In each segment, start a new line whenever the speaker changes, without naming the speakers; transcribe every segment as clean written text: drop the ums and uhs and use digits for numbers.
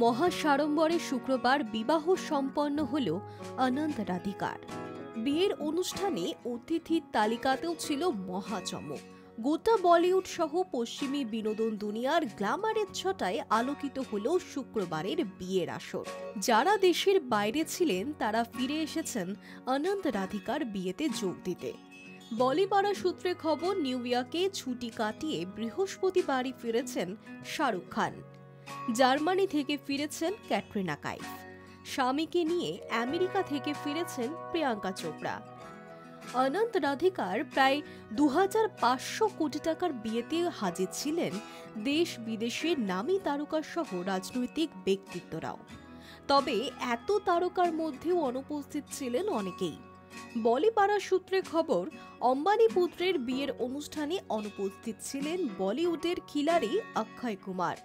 মহাসাড়ম্বরে শুক্রবার বিবাহ সম্পন্ন হল অনন্ত রাধিকার। বিয়ের অনুষ্ঠানে অতিথির তালিকাতেও ছিল মহাচমক। গোটা বলিউড সহ পশ্চিমী বিনোদন দুনিয়ার গ্ল্যামারের ছটায় আলোকিত হল শুক্রবারের বিয়ের আসর। যারা দেশের বাইরে ছিলেন তারা ফিরে এসেছেন অনন্ত রাধিকার বিয়েতে যোগ দিতে। বলিপাড়া সূত্রে খবর, নিউ ইয়র্কে ছুটি কাটিয়ে বৃহস্পতিবারই ফিরেছেন শাহরুখ খান। জার্মানি থেকে ফিরেছেন ক্যাটরিনা কাইফ। স্বামীকে নিয়ে আমেরিকা থেকে ফিরেছেন প্রিয়াঙ্কা চোপড়া। অনন্ত রাধিকার প্রায় 2500 কোটি টাকার বিয়েতে হাজির ছিলেন দেশ বিদেশের নামী তারকা সহ রাজনৈতিক ব্যক্তিত্বরাও। তবে এত তারকার মধ্যেও অনুপস্থিত ছিলেন অনেকেই। বলিপাড়া সূত্রে খবর, অম্বানি পুত্রের বিয়ের অনুষ্ঠানে অনুপস্থিত ছিলেন বলিউডের খিলাড়ি অক্ষয় কুমার।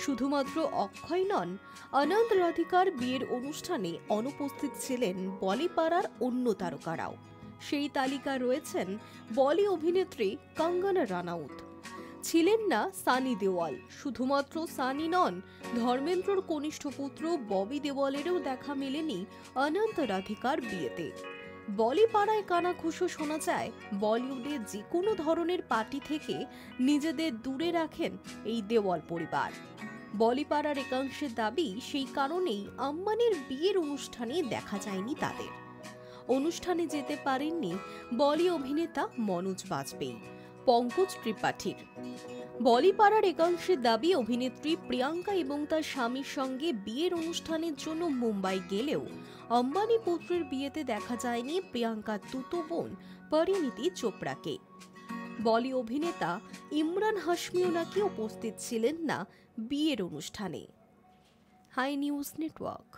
শুধুমাত্র অক্ষয় নন, অনন্ত রাধিকার বিয়ের অনুষ্ঠানে অনুপস্থিত ছিলেন বলিপাড়ার অন্য তারকারাও। সেই তালিকায় রয়েছেন বলি অভিনেত্রী কঙ্গনা রানাউত। ছিলেন না সানি দেওয়াল। শুধুমাত্র সানি নন, ধর্মেন্দ্রর কনিষ্ঠ পুত্র ববি দেওয়ালেরও দেখা মেলেনি অনন্ত রাধিকার বিয়েতে। বলিপাড়ায় কানাঘুষো শোনা যায়, বলিউডে যে কোনো ধরনের পার্টি থেকে নিজেদের দূরে রাখেন এই দেওয়াল পরিবার। বলিপাড়ার একাংশের দাবি, সেই কারণেই আম্বানির বিয়ের অনুষ্ঠানে দেখা যায়নি তাদের। অনুষ্ঠানে যেতে পারেননি বলি অভিনেতা মনোজ বাজপেয়ী, পঙ্কজ ত্রিপাঠীর। বলিপাড়ার একাংশের দাবি, অভিনেত্রী প্রিয়াঙ্কা এবং তার স্বামীর সঙ্গে বিয়ের অনুষ্ঠানের জন্য মুম্বাই গেলেও অম্বানি পুত্রের বিয়েতে দেখা যায়নি প্রিয়াঙ্কার দুতো বোন পরিণীতি চোপড়াকে। বলি অভিনেতা ইমরান হাশমিও নাকি উপস্থিত ছিলেন না বিয়ের অনুষ্ঠানে। Hi News network.